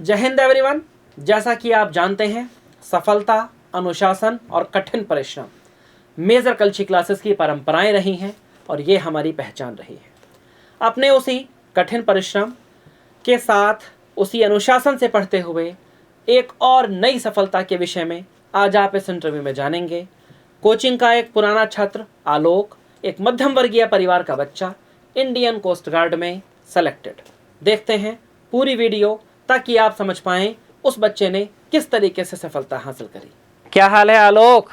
जय हिंद एवरीवन। जैसा कि आप जानते हैं, सफलता, अनुशासन और कठिन परिश्रम मेजर कल्ची क्लासेस की परंपराएं रही हैं और ये हमारी पहचान रही है। अपने उसी कठिन परिश्रम के साथ उसी अनुशासन से पढ़ते हुए एक और नई सफलता के विषय में आज आप इस इंटरव्यू में जानेंगे। कोचिंग का एक पुराना छात्र आलोक एक मध्यम वर्गीय परिवार का बच्चा इंडियन कोस्ट गार्ड में सेलेक्टेड। देखते हैं पूरी वीडियो ताकि आप समझ पाएं उस बच्चे ने किस तरीके से सफलता हासिल करी। क्या हाल है आलोक?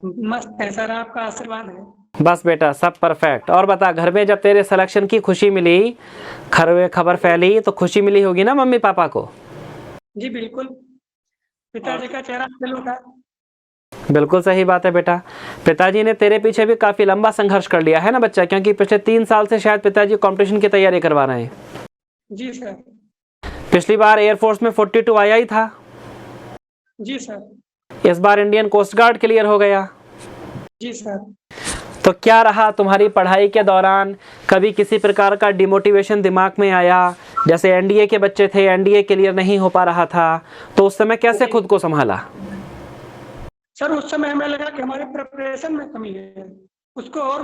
मस्त है सर, आपका आशीर्वाद है। बस बेटा सब परफेक्ट। और बता, घर में जब तेरे सिलेक्शन की खुशी मिली, खबर फैली तो खुशी मिली होगी ना मम्मी पापा को? जी बिल्कुल, पिताजी का चेहरा खिल उठा। बिल्कुल सही बात है बेटा। पिताजी ने तेरे पीछे भी काफी लंबा संघर्ष कर लिया है ना बच्चा, क्योंकि पिछले 3 साल से शायद पिताजी कंपटीशन की तैयारी करवा रहे हैं। जी सर। पिछली बार एयरफोर्स में 42 आया ही था। जी सर। इस बार इंडियन कोस्ट गार्ड क्लियर हो गया। जी सर। तो क्या रहा तुम्हारी पढ़ाई के दौरान? कभी किसी प्रकार का डिमोटिवेशन दिमाग में आया? जैसे एनडीए के बच्चे थे, एनडीए क्लियर नहीं हो पा रहा था, तो उस समय कैसे खुद को संभाला? सर उस समय हमें लगा कि हमारे प्रिपरेशन में कमी है, उसको और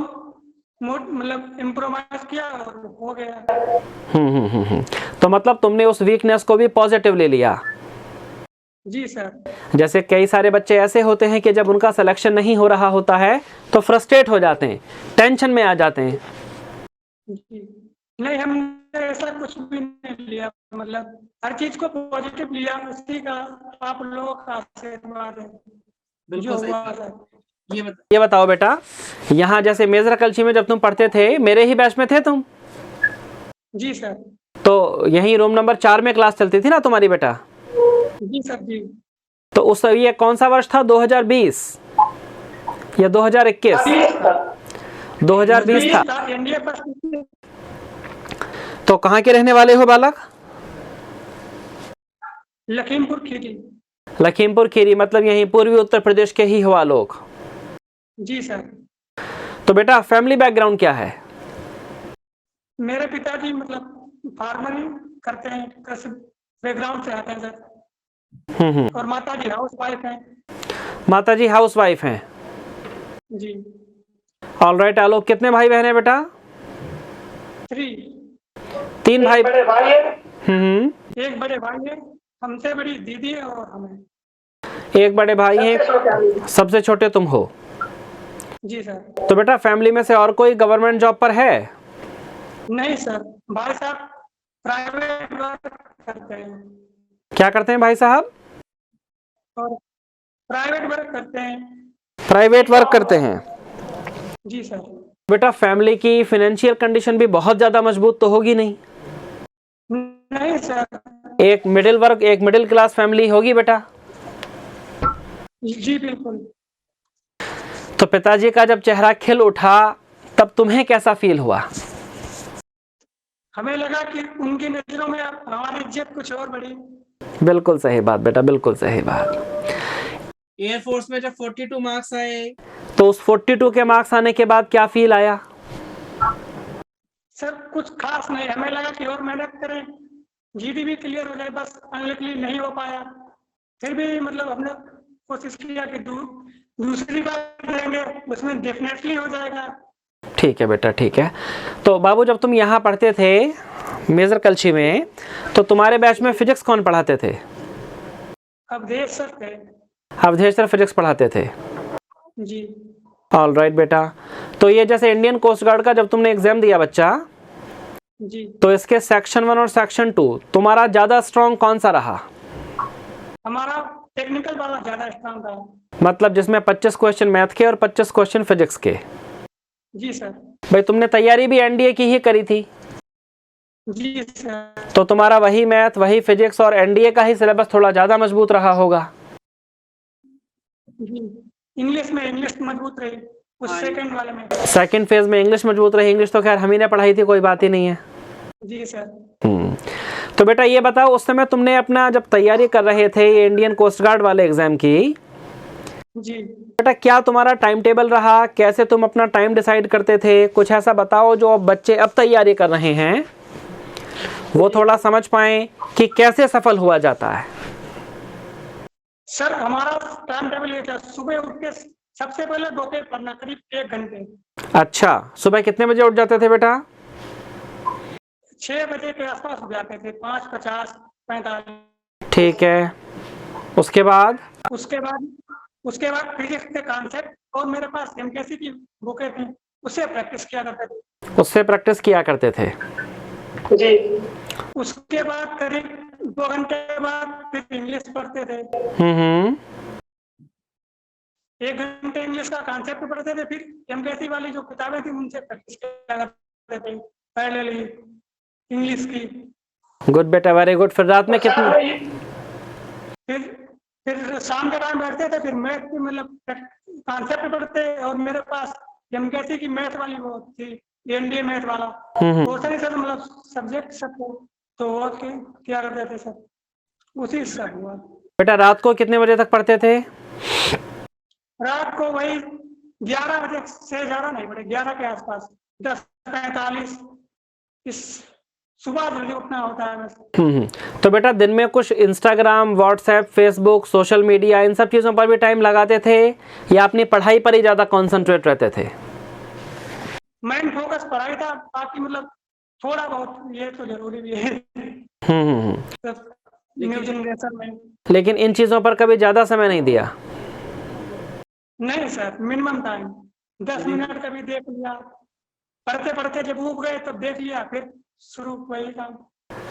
मतलब इम्प्रोवाइज किया और हो गया। तो मतलब तुमने उस वीकनेस को भी पॉजिटिव ले लिया। जी सर। जैसे कई सारे बच्चे ऐसे होते हैं कि जब उनका सिलेक्शन नहीं हो रहा होता है तो फ्रस्ट्रेट हो जाते हैं, टेंशन में आ जाते हैं। जी नहीं, हमने ऐसा कुछ भी नहीं लिया, मतलब हर चीज को पॉजिटिव लिया। उसी का आप लोगों का आशीर्वाद है जो हुआ सर। ये बताओ बेटा, यहाँ जैसे मेजर कल्ची में जब तुम पढ़ते थे, मेरे ही बैच में थे तुम? जी सर। तो यही रूम नंबर 4 में क्लास चलती थी ना तुम्हारी बेटा? जी सर। जी। तो उस ये कौन सा वर्ष था, 2020 या 2021? 2020 था। एनडीए पर। तो कहाँ के रहने वाले हो बालक? लखीमपुर खीरी। लखीमपुर खीरी, मतलब यही पूर्वी उत्तर प्रदेश के ही हो आलोक? जी सर। तो बेटा फैमिली बैकग्राउंड क्या है? मेरे पिताजी मतलब फार्मरिंग करते हैं, कृषि बैकग्राउंड से आते हैं सर। और माताजी हाउस वाइफ हैं। माताजी हाउस वाइफ हैं। जी। ऑलराइट आलोक, कितने भाई बहन है बेटा? 3 भाई। बड़े भाई है। एक बड़े भाई है, हमसे बड़ी दीदी है और हमें। एक बड़े भाई हैं, सबसे छोटे तुम हो। जी सर। तो बेटा फैमिली में से और कोई गवर्नमेंट जॉब पर है? नहीं सर, भाई साहब प्राइवेट वर्क करते हैं। क्या करते हैं भाई साहब? और प्राइवेट वर्क करते हैं। प्राइवेट वर्क करते हैं। जी सर। बेटा फैमिली की फाइनेंशियल कंडीशन भी बहुत ज्यादा मजबूत तो होगी नहीं? नहीं सर। एक मिडिल क्लास फैमिली होगी बेटा? जी बिल्कुल। तो पिताजी का जब चेहरा खिल उठा तब तुम्हें कैसा फील हुआ? हमें लगा कि उनकी नजरों में हमारी इज्जत कुछ और बढ़ी। बिल्कुल सही बात बेटा, बिल्कुल सही बात। एयरफोर्स में जब 42 मार्क्स आए तो उस 42 के मार्क्स आने के बाद क्या फील आया? सर कुछ खास नहीं, हमें लगा कि और मेहनत करें, जीडी भी क्लियर हो जाए, बस अनलकीली नहीं हो पाया। फिर भी मतलब हमने कोशिश किया कि दूसरी बार देंगे, उसमें डेफिनेटली हो जाएगा। ठीक है बेटा, ठीक है। तो बाबू जब तुम यहाँ पढ़ते थे मेजर कल्ची में, तो तुम्हारे बैच में फिजिक्स कौन पढ़ाते थे? अवधेश सर थे। अवधेश सर फिजिक्स पढ़ाते थे। जी। ऑलराइट बेटा। तो ये जैसे इंडियन कोस्ट गार्ड का जब तुमने एग्जाम दिया बच्चा, जी, तो इसके सेक्शन 1 और सेक्शन 2 तुम्हारा ज्यादा स्ट्रॉन्ग कौन सा रहा? हमारा टेक्निकल वाला ज्यादा स्ट्रॉन्ग था। मतलब जिसमें 25 क्वेश्चन मैथ के और 25 क्वेश्चन फिजिक्स के। जी सर। भाई तुमने तैयारी भी एनडीए की ही करी थी? जी सर। तो तुम्हारा वही मैथ, वही फिजिक्स और एनडीए का ही सिलेबस थोड़ा ज्यादा मजबूत रहा होगा। इंग्लिश मजबूत रही उस सेकंड वाले में। सेकंड फेज में इंग्लिश मजबूत रही। इंग्लिश तो खैर हम ही ने पढ़ाई थी, कोई बात ही नहीं है। जी सर। तो बेटा ये बताओ, उस समय तुमने अपना जब तैयारी कर रहे थे ये इंडियन कोस्ट गार्ड वाले एग्जाम की, जी बेटा क्या तुम्हारा टाइम टेबल रहा? कैसे तुम अपना टाइम डिसाइड करते थे? कुछ ऐसा बताओ जो अब बच्चे अब तैयारी कर रहे हैं वो थोड़ा समझ पाएं कि कैसे सफल हुआ जाता है। सर हमारा टाइम टेबल ये था, सुबह उठ के सबसे पहले डोके पढ़ना करीब 1 घंटे। अच्छा, सुबह कितने बजे उठ जाते थे बेटा? 6 बजे के आसपास उठ जाते थे, 5:50, 45। ठीक है, उसके बाद? उसके बाद फिजिक्स के कॉन्सेप्ट और मेरे पास एमकेसी की बुकें थी, उससे प्रैक्टिस किया करते थे। उससे प्रैक्टिस किया करते थे जी। उसके बाद करीब 2 घंटे बाद फिर इंग्लिश पढ़ते थे। 1 घंटे इंग्लिश का कॉन्सेप्ट पढ़ते थे, फिर एमकेसी वाली जो किताबें थी उनसे प्रैक्टिस किया करते थे पैरेलली इंग्लिश की। गुड बेटा, वेरी गुड। फिर रात में कितने? फिर शाम के टाइम बैठते थे, फिर मैथ की मतलब कॉन्सेप्ट पढ़ते, और मेरे पास एमकेसी की मैथ वाली वो थी, एनडीए मैथ वाला बहुत सारे सर मतलब सब्जेक्ट सब तो वो क्या करते थे सर, उसी से हुआ। बेटा रात को कितने बजे तक पढ़ते थे? रात को वही 11 बजे से ज़्यादा नहीं पड़े, 11 के आसपास, 10:45। इस सुबह जल्दी उठना होता है बस। तो बेटा दिन में कुछ Instagram, WhatsApp, Facebook, social media, इन सब चीज़ों पर भी टाइम लगाते थे या अपनी पढ़ाई पर ही ज़्यादा कॉन्सेंट्रेट रहते थे? मेन फोकस पढ़ाई था, बाकी मतलब थोड़ा बहुत ये तो जरूरी भी है न्यू जनरेशन में। लेकिन इन चीज़ों पर कभी ज़्यादा समय नहीं दिया? नहीं सर, मिनिमम टाइम 10 मिनट कभी देख लिया, पढ़ते पढ़ते जब उब गए तब देख लिया, फिर शुरू वही काम।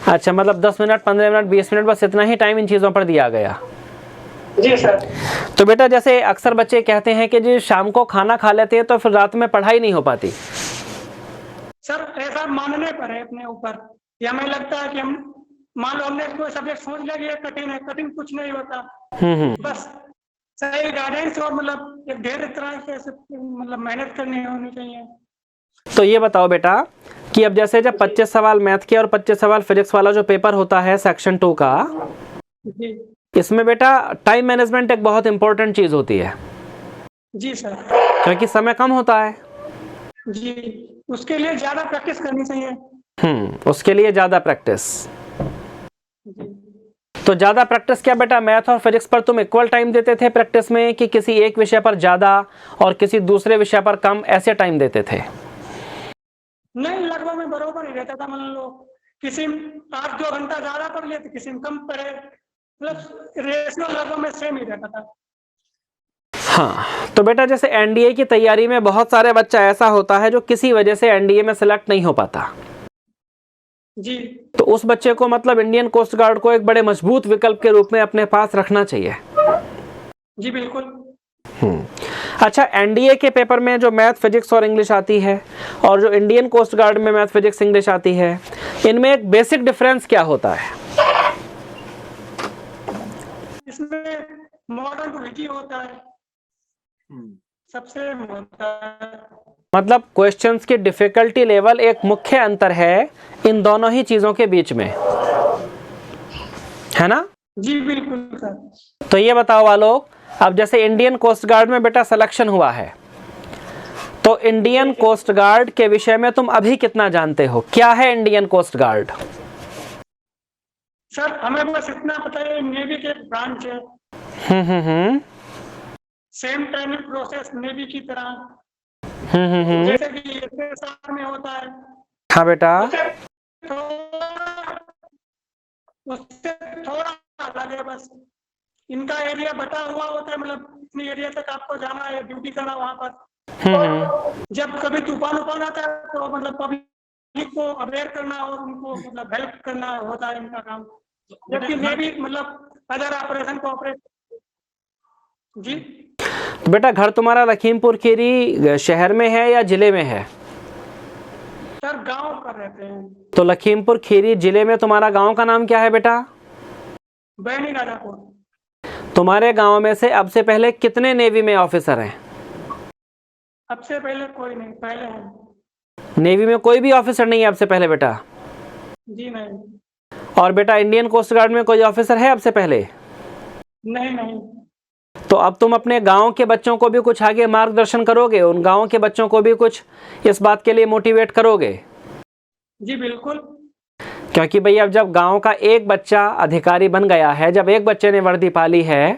अच्छा, मतलब 10 मिनट, 15 मिनट, 20 मिनट, बस इतना ही टाइम इन चीज़ों पर दिया गया? जी सर। तो बेटा जैसे अक्सर बच्चे कहते हैं कि जी शाम को खाना खा लेते हैं तो फिर रात में पढ़ाई नहीं हो पाती। सर ऐसा मानने पर है अपने ऊपर, या हमें लगता है कि हम मान लो हमने कोई सब्जेक्ट सोच लिया कि ये कठिन है, कठिन कुछ नहीं होता। बस सही गाइडेंस और मतलब एक ढेर तरह से मतलब मेहनत करनी होनी चाहिए। तो ये बताओ बेटा कि अब जैसे जब 25 सवाल मैथ के और 25 सवाल फिजिक्स वाला जो पेपर होता है सेक्शन 2 का, जी इसमें बेटा टाइम मैनेजमेंट एक बहुत इंपॉर्टेंट चीज होती है। जी सर। क्योंकि समय कम होता है। जी, उसके लिए ज्यादा प्रैक्टिस करनी चाहिए। उसके लिए ज्यादा प्रैक्टिस। जी। तो ज्यादा प्रैक्टिस क्या बेटा, मैथ और फिजिक्स पर तुम इक्वल टाइम देते थे प्रैक्टिस में, कि किसी एक विषय पर ज्यादा और किसी दूसरे विषय पर कम, ऐसे टाइम देते थे? नहीं, लगभग में बराबर ही रहता था। मान लो किसी 8-2 घंटा ज्यादा पढ़ लिए तो किसी में कम पढ़े, मतलब रेशियो लगभग में सेम ही रहता था। हाँ, तो बेटा जैसे एनडीए की तैयारी में बहुत सारे बच्चा ऐसा होता है जो किसी वजह से एनडीए में सिलेक्ट नहीं हो पाता। जी। तो उस बच्चे को मतलब इंडियन कोस्ट गार्ड को एक बड़े मजबूत विकल्प के रूप में अपने पास रखना चाहिए। जी बिल्कुल। अच्छा, एनडीए के पेपर में जो मैथ, फिजिक्स और इंग्लिश आती है और जो इंडियन कोस्ट गार्ड में मैथ, फिजिक्स, इंग्लिश आती है, इनमें एक बेसिक डिफरेंस क्या होता है? इसमें मॉडर्न विधि होता है सबसे होता है। मतलब क्वेश्चंस की डिफिकल्टी लेवल एक मुख्य अंतर है इन दोनों ही चीजों के बीच में, है ना? जी बिल्कुल सर। तो ये बताओ वालों, अब जैसे इंडियन कोस्ट गार्ड में बेटा सिलेक्शन हुआ है, तो इंडियन कोस्ट गार्ड के विषय में तुम अभी कितना जानते हो? क्या है इंडियन कोस्ट गार्ड? सर हमें बस इतना पता है, नेवी के ब्रांच है। सेम ट्रेनिंग प्रोसेस नेवी की तरह, जैसे कि एसएसआर में होता है। हाँ बेटा। उससे थोड़ा अलग है, बस इनका एरिया बटा हुआ होता है, मतलब इतनी एरिया तक आपको जाना है, ड्यूटी करना वहाँ पर। जब कभी तूफान आता है तो मतलब पब्लिक को अवेयर करना और उनको मतलब हेल्प करना होता है इनका काम। जबकि नेवी मतलब अदर ऑपरेशन को ऑपरेट। जी। तो बेटा घर तुम्हारा लखीमपुर खीरी शहर में है या जिले में है? सर गांव पर रहते हैं। तो लखीमपुर खीरी जिले में तुम्हारा गांव का नाम क्या है बेटा? बैनी राजापुर। तुम्हारे गांव में से अब से पहले कितने नेवी में ऑफिसर हैं? अब से पहले कोई नहीं, पहले हैं। नेवी में कोई भी ऑफिसर नहीं है अब से पहले बेटा? जी नहीं। और बेटा इंडियन कोस्ट गार्ड में कोई ऑफिसर है अब से पहले? नहीं। तो अब तुम अपने गांव के बच्चों को भी कुछ आगे मार्गदर्शन करोगे, उन गांव के बच्चों को भी कुछ इस बात के लिए मोटिवेट करोगे? जी बिल्कुल। क्योंकि भाई अब जब गांव का एक बच्चा अधिकारी बन गया है, जब एक बच्चे ने वर्दी पाली है,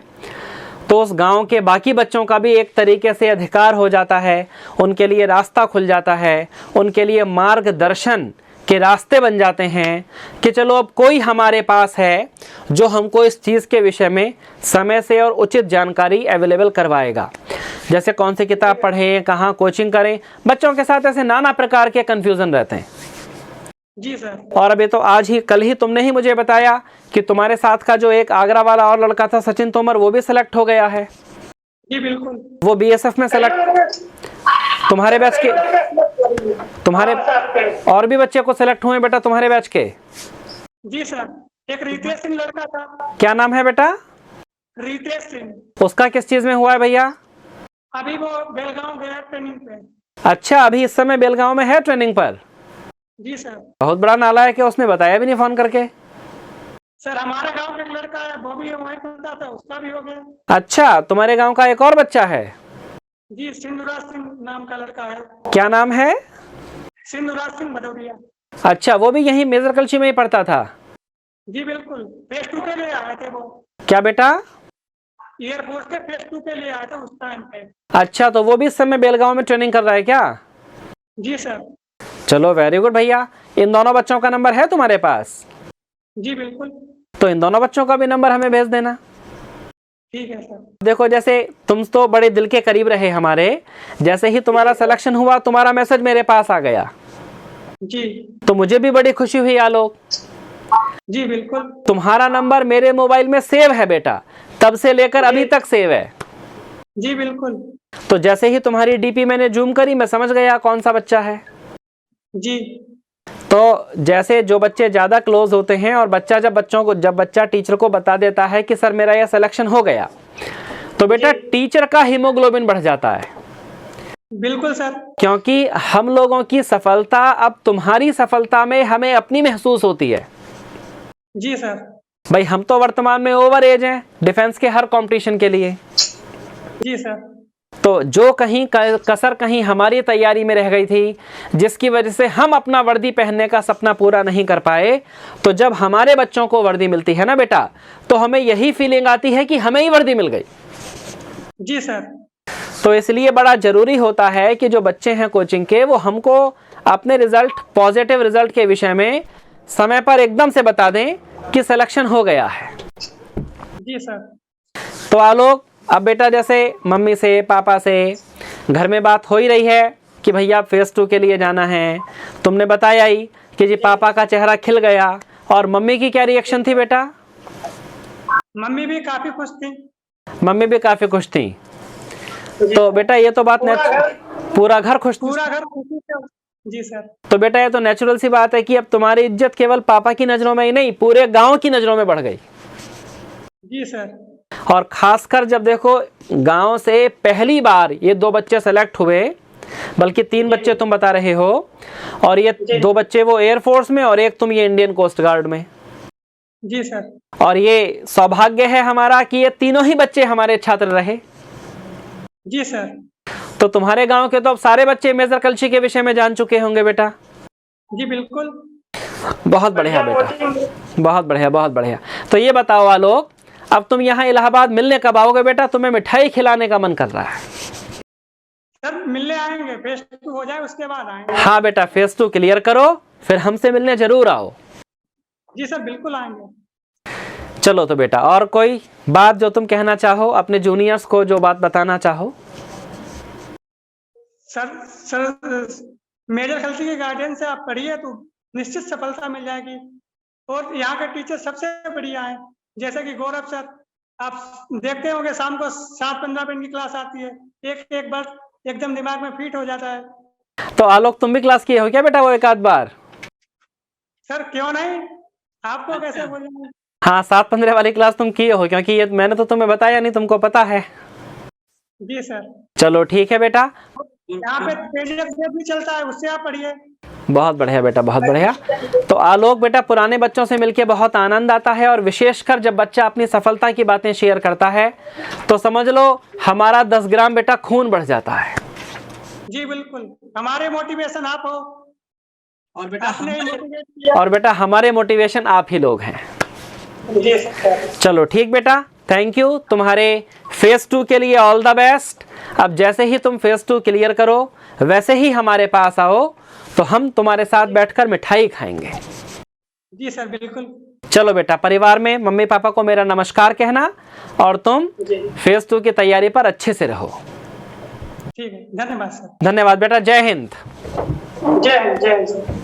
तो उस गांव के बाकी बच्चों का भी एक तरीके से अधिकार हो जाता है, उनके लिए रास्ता खुल जाता है, उनके लिए मार्गदर्शन के रास्ते बन जाते हैं कि चलो अब कोई हमारे पास है जो हमको इस चीज़ के विषय में समय से और उचित जानकारी अवेलेबल करवाएगा। जैसे कौन सी किताब पढ़ें, कहाँ कोचिंग करें, बच्चों के साथ ऐसे नाना प्रकार के कन्फ्यूज़न रहते हैं। जी सर। और अभी तो आज ही कल ही तुमने ही मुझे बताया कि तुम्हारे साथ का जो एक आगरा वाला और लड़का था सचिन तोमर, वो भी सिलेक्ट हो गया है। जी बिल्कुल। वो बीएसएफ में सिलेक्ट, तुम्हारे बैच के, तुम्हारे और भी बच्चे को सिलेक्ट हुए बेटा तुम्हारे बैच के? जी सर। एक रितेश सिंह लड़का था। क्या नाम है बेटा? रितेश सिंह। उसका किस चीज में हुआ है भैया? अभी वो बेलगांव गया ट्रेनिंग पे। अच्छा, अभी इस समय बेलगांव में है ट्रेनिंग पर? जी सर। बहुत बड़ा नालायक है, उसने बताया भी नहीं फोन करके। सर हमारे गांव का एक लड़का है, वो भी वहीं पढ़ता था, उसका भी हो गया। अच्छा, तुम्हारे गांव का एक और बच्चा है? जी, सिंधुराज सिंह नाम का लड़का है। क्या नाम है? सिंधुराज सिंह भदौरिया। अच्छा, वो भी यहीं मेजर कल्ची में ही पढ़ता था? जी बिल्कुल, फेज 2 के लिए आए थे वो। क्या बेटा? एयरफोर्स के फेज 2 के लिए आए थे उस टाइम पे। अच्छा, तो वो भी इस समय बेलगांव में ट्रेनिंग कर रहा है क्या? जी सर। चलो वेरी गुड भैया। इन दोनों बच्चों का नंबर है तुम्हारे पास? जी बिल्कुल। तो इन दोनों बच्चों का भी नंबर हमें भेज देना। ठीक है सर। देखो, जैसे तुम तो बड़े दिल के करीब रहे हमारे, जैसे ही तुम्हारा सिलेक्शन हुआ तुम्हारा मैसेज मेरे पास आ गया जी। तो मुझे भी बड़ी खुशी हुई आलोक। जी बिल्कुल। तुम्हारा नंबर मेरे मोबाइल में सेव है बेटा, तब से लेकर अभी तक सेव है। जी बिल्कुल। तो जैसे ही तुम्हारी डीपी मैंने जूम करी, मैं समझ गया कौन सा बच्चा है। जी। तो जैसे जो बच्चे ज्यादा क्लोज होते हैं और जब बच्चा टीचर को बता देता है कि सर मेरा यह सिलेक्शन हो गया, तो बेटा टीचर का हीमोग्लोबिन बढ़ जाता है। बिल्कुल सर। क्योंकि हम लोगों की सफलता अब तुम्हारी सफलता में हमें अपनी महसूस होती है। जी सर। भाई हम तो वर्तमान में ओवर एज हैं डिफेंस के हर कंपटीशन के लिए। जी सर। तो जो कहीं कसर कहीं हमारी तैयारी में रह गई थी, जिसकी वजह से हम अपना वर्दी पहनने का सपना पूरा नहीं कर पाए, तो जब हमारे बच्चों को वर्दी मिलती है ना बेटा, तो हमें यही फीलिंग आती है कि हमें ही वर्दी मिल गई। जी सर। तो इसलिए बड़ा जरूरी होता है कि जो बच्चे हैं कोचिंग के, वो हमको अपने रिजल्ट, पॉजिटिव रिजल्ट के विषय में समय पर एकदम से बता दें कि सिलेक्शन हो गया है। जी सर। तो आलोक, अब बेटा जैसे मम्मी से पापा से घर में बात हो ही रही है कि भैया फेज 2 के लिए जाना है, तुमने बताया ही कि जी पापा का चेहरा खिल गया, और मम्मी की क्या रिएक्शन थी बेटा? मम्मी भी काफी खुश थी। मम्मी भी काफी खुश थी। तो बेटा ये तो बात पूरा घर खुश, पूरा घर खुशी से। जी सर। तो बेटा ये तो नेचुरल सी बात है कि अब तुम्हारी इज्जत केवल पापा की नजरों में ही नहीं, पूरे गांव की नजरों में बढ़ गई। जी सर। और खासकर जब देखो गांव से पहली बार ये 2 बच्चे सेलेक्ट हुए, बल्कि 3 बच्चे तुम बता रहे हो, और ये 2 बच्चे वो एयरफोर्स में और एक तुम ये इंडियन कोस्ट गार्ड में। जी सर। और ये सौभाग्य है हमारा कि ये तीनों ही बच्चे हमारे छात्र रहे। जी सर। तो तुम्हारे गांव के तो अब सारे बच्चे मेजर कल्ची के विषय में जान चुके होंगे बेटा। जी बिल्कुल। बहुत बढ़िया बेटा, बहुत बढ़िया, बहुत बढ़िया। तो ये बताओ आलोक, अब तुम यहाँ इलाहाबाद मिलने कब आओगे बेटा? तुम्हें मिठाई खिलाने का मन कर रहा है। सर मिलने आएंगे, फेज 2 हो जाए उसके बाद आएंगे। हाँ बेटा, फेज 2 क्लियर करो, फिर हमसे मिलने जरूर आओ। जी सर बिल्कुल आएंगे। चलो तो बेटा, और कोई बात जो तुम कहना चाहो, अपने जूनियर्स को जो बात बताना चाहो? सर मेजर कल्ची के गाइडेंस से आप पढ़िए तो निश्चित सफलता मिल जाएगी। और यहाँ के टीचर सबसे बढ़िया हैं, जैसे कि गौरव सर, आप देखते होंगे शाम को 7-15 मिनट की क्लास आती है, एक बार एकदम दिमाग में फिट हो जाता है। तो आलोक तुम भी क्लास किए हो क्या बेटा वो एक आध बार? सर क्यों नहीं, आपको कैसे बोलेंगे। हाँ, 7-15 वाली क्लास तुम किए हो, क्योंकि ये मैंने तो तुम्हें बताया नहीं, तुमको पता है। जी सर। चलो ठीक है बेटा, यहाँ पे PDF भी चलता है, उससे आप पढ़िए। बहुत बढ़िया बेटा, बहुत बढ़िया। तो आलोक बेटा, पुराने बच्चों से मिलके बहुत आनंद आता है, और विशेषकर जब बच्चा अपनी सफलता की बातें शेयर करता है तो समझ लो हमारा 10 ग्राम बेटा खून बढ़ जाता है। जी बिल्कुल, हमारे मोटिवेशन आप हो। और बेटा आपने मोटिवेट किया। और बेटा हमारे मोटिवेशन आप ही लोग हैं। जी सर। चलो ठीक बेटा, थैंक यू। तुम्हारे फेज 2 के लिए ऑल द बेस्ट। अब जैसे ही तुम फेज 2 क्लियर करो वैसे ही हमारे पास आओ, तो हम तुम्हारे साथ बैठकर मिठाई खाएंगे। जी सर बिल्कुल। चलो बेटा, परिवार में मम्मी पापा को मेरा नमस्कार कहना, और तुम जी फेज 2 की तैयारी पर अच्छे से रहो। ठीक है, धन्यवाद सर। धन्यवाद बेटा, जय हिंद। जय हिंद सर।